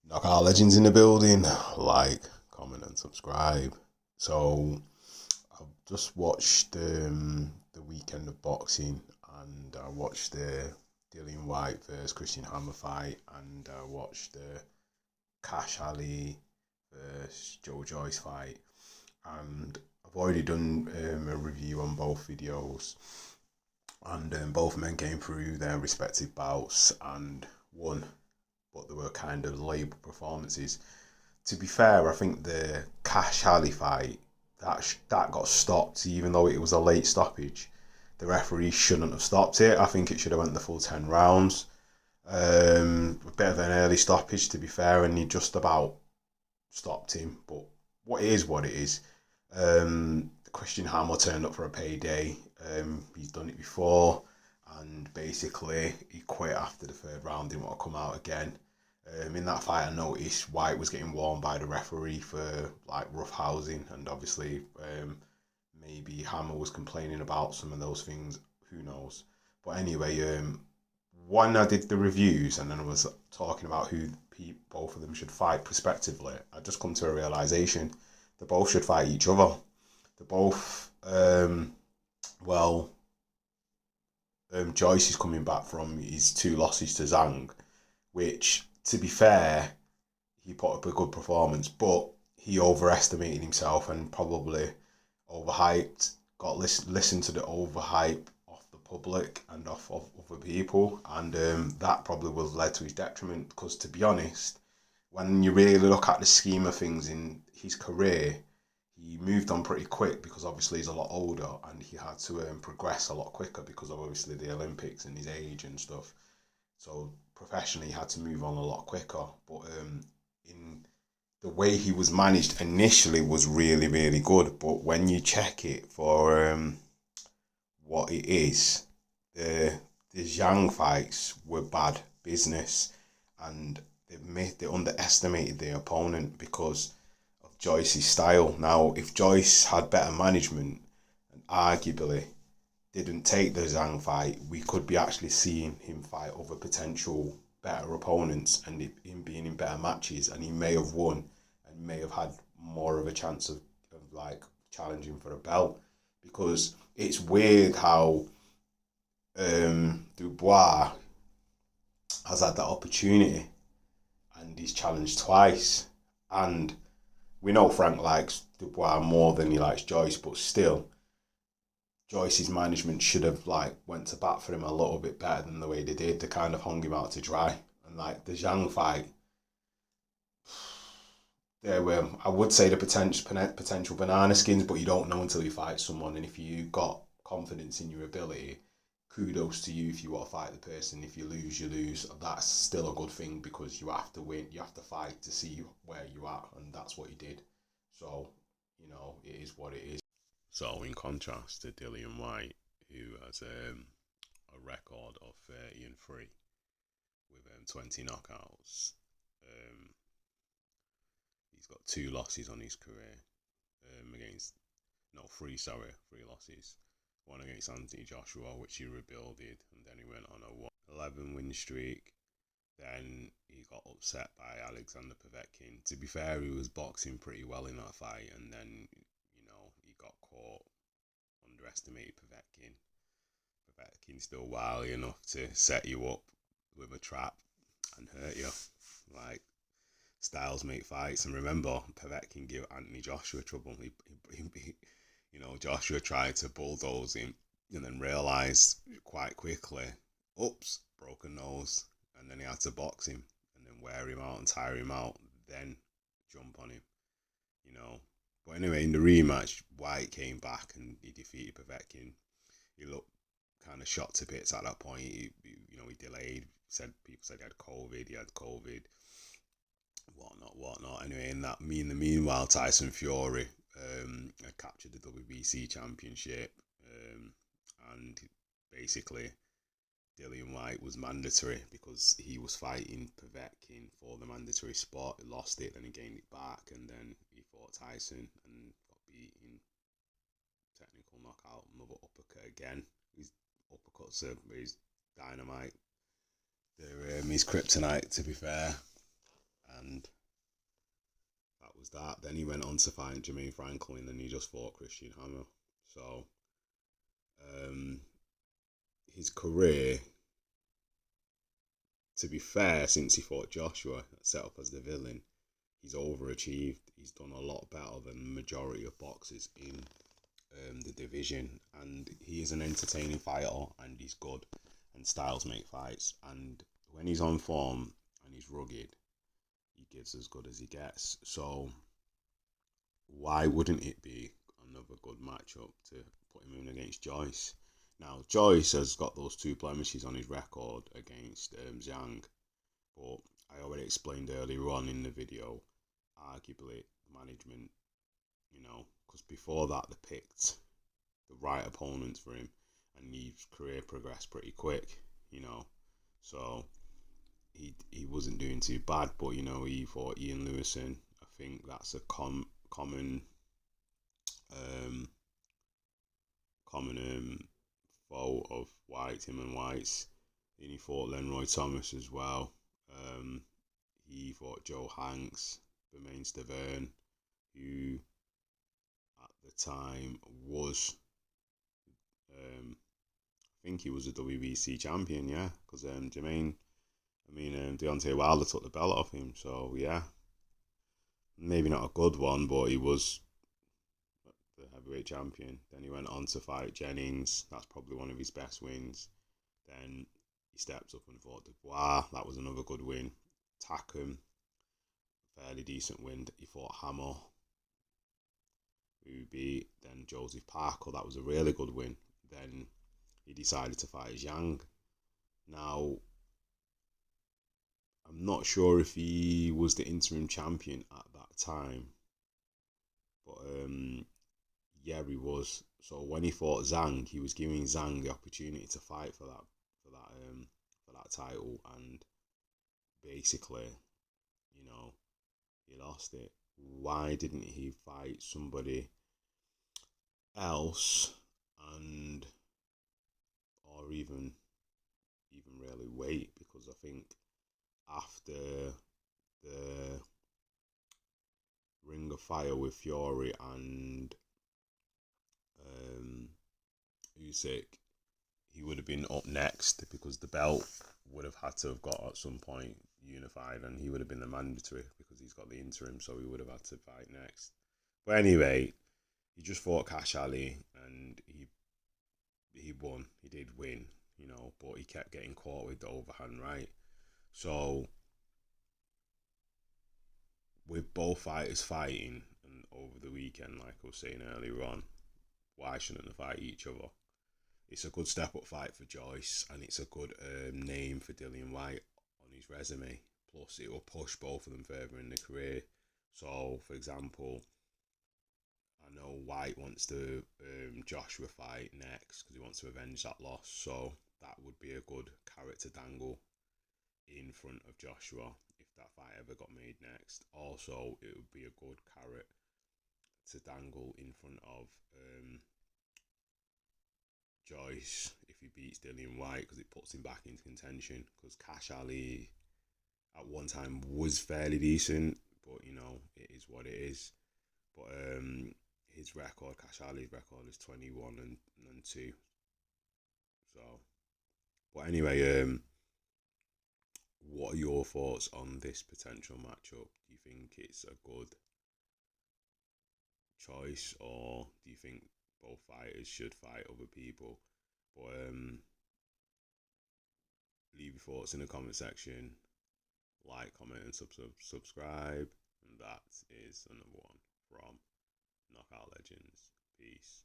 Knockout Legends in the building. Like, comment, and subscribe. So, I've just watched the weekend of boxing, and I watched the Dillian Whyte versus Christian Hammer fight, and I watched the Cash Ali versus Joyce fight, and I've already done a review on both videos, and both men came through their respective bouts and won, but they were kind of label performances. To be fair, I think the Cash Ali fight that got stopped, even though it was a late stoppage. The referee shouldn't have stopped it. I think it should have went the full 10 rounds. A bit of an early stoppage, to be fair, and he just about stopped him. But what it is. Christian Hammer turned up for a payday. He's done it before, and basically he quit after the third round. Didn't want to come out again. In that fight, I noticed Whyte was getting warned by the referee for like rough housing, and obviously maybe Hammer was complaining about some of those things. Who knows? But anyway, when I did the reviews and then I was talking about who both of them should fight prospectively, I just come to a realization: they both should fight each other. They both, well, Joyce is coming back from his two losses to Zhang, which, to be fair, he put up a good performance, but he overestimated himself and probably overhyped, got listened to the overhype off the public and off of other people, and that probably will have led to his detriment. Because, to be honest, when you really look at the scheme of things in his career, he moved on pretty quick because obviously he's a lot older and he had to progress a lot quicker because of obviously the Olympics and his age and stuff. So professionally, he had to move on a lot quicker. But in the way he was managed initially was really, really good. But when you check it for what it is, the Zhang fights were bad business, and they underestimated the opponent because of Joyce's style. Now, if Joyce had better management and arguably didn't take the Zhang fight, we could be actually seeing him fight other potential better opponents and him being in better matches, and he may have won and may have had more of a chance of like challenging for a belt. Because it's weird how Dubois has had that opportunity and he's challenged twice, and we know Frank likes Dubois more than he likes Joyce, but still Joyce's management should have like went to bat for him a little bit better than the way they did. They kind of hung him out to dry. And like the Zhang fight, there were, I would say, the potential banana skins, but you don't know until you fight someone. And if you got confidence in your ability, kudos to you if you want to fight the person. If you lose, you lose. That's still a good thing because you have to win. You have to fight to see where you are, and that's what he did. So, it is what it is. So, in contrast to Dillian Whyte, who has a record of 30-3 with 20 knockouts, he's got two losses on his career. Against, no, three losses. One against Anthony Joshua, which he rebuilded, and then he went on a 11 win streak. Then he got upset by Alexander Povetkin. To be fair, he was boxing pretty well in that fight, and then he got caught, underestimated Povetkin. Povetkin's still wily enough to set you up with a trap and hurt you. Like, styles make fights, and remember, Povetkin gave Anthony Joshua trouble. Joshua tried to bulldoze him, and then realised quite quickly, oops, broken nose, and then he had to box him, and then wear him out and tire him out, then jump on him, But anyway, in the rematch, Whyte came back and he defeated Povetkin. He looked kind of shot to bits at that point. He delayed. People said he had COVID, whatnot. Anyway, in the meanwhile, Tyson Fury had captured the WBC championship, and basically Dillian Whyte was mandatory because he was fighting Povetkin for the mandatory spot. He lost it, then he gained it back, and then he fought Tyson and got beaten. Technical knockout, another uppercut again. His uppercuts are his dynamite. They're his kryptonite, to be fair. And was that. Then he went on to fight Jermaine Franklin, and he just fought Christian Hammer. So, his career, to be fair, since he fought Joshua, set up as the villain, he's overachieved. He's done a lot better than the majority of boxers in the division, and he is an entertaining fighter, and he's good, and styles make fights, and when he's on form and he's rugged, he gives as good as he gets. So why wouldn't it be another good matchup to put him in against Joyce? Now, Joyce has got those two blemishes on his record against Zhang, but I already explained earlier on in the video, arguably, management, because before that they picked the right opponents for him, and his career progressed pretty quick, so he wasn't doing too bad, but he fought Ian Lewison. I think that's a common foe of Whyte, him and Whyte's. Then he fought Lenroy Thomas as well. He fought Joe Hanks, Bermain Stavern, who at the time was, I think he was a WBC champion, yeah, because Deontay Wilder took the belt off him, so yeah, maybe not a good one, but he was the heavyweight champion. Then he went on to fight Jennings. That's probably one of his best wins. Then he stepped up and fought Dubois. That was another good win. Takam, fairly decent win. He fought Hammer, Ubi. Then Joseph Parker. That was a really good win. Then he decided to fight Zhang. Now, I'm not sure if he was the interim champion at that time, but yeah, he was. So when he fought Zhang, he was giving Zhang the opportunity to fight for that title, and basically, he lost it. Why didn't he fight somebody else, and or even really wait? Because I think after the Ring of Fire with Fury and Usyk, he would have been up next, because the belt would have had to have got at some point unified, and he would have been the mandatory because he's got the interim, so he would have had to fight next. But anyway, he just fought Cash Ali, and he won. He did win, but he kept getting caught with the overhand right. So with both fighters fighting and over the weekend, like I was saying earlier on, why shouldn't they fight each other? It's a good step-up fight for Joyce, and it's a good name for Dillian Whyte on his resume. Plus, it will push both of them further in their career. So, for example, I know Whyte wants the Joshua fight next because he wants to avenge that loss. So that would be a good carrot to dangle in front of Joshua if that fight ever got made next. Also, it would be a good carrot to dangle in front of Joyce if he beats Dillian Whyte, because it puts him back into contention, because Cash Ali at one time was fairly decent, but it is what it is. But his record, Cash Ali's record, is 21-2. So, but anyway, what are your thoughts on this potential matchup? Do you think it's a good choice, or do you think both fighters should fight other people? But leave your thoughts in the comment section. Like, comment, and subscribe. And that is another one from Knockout Legends. Peace.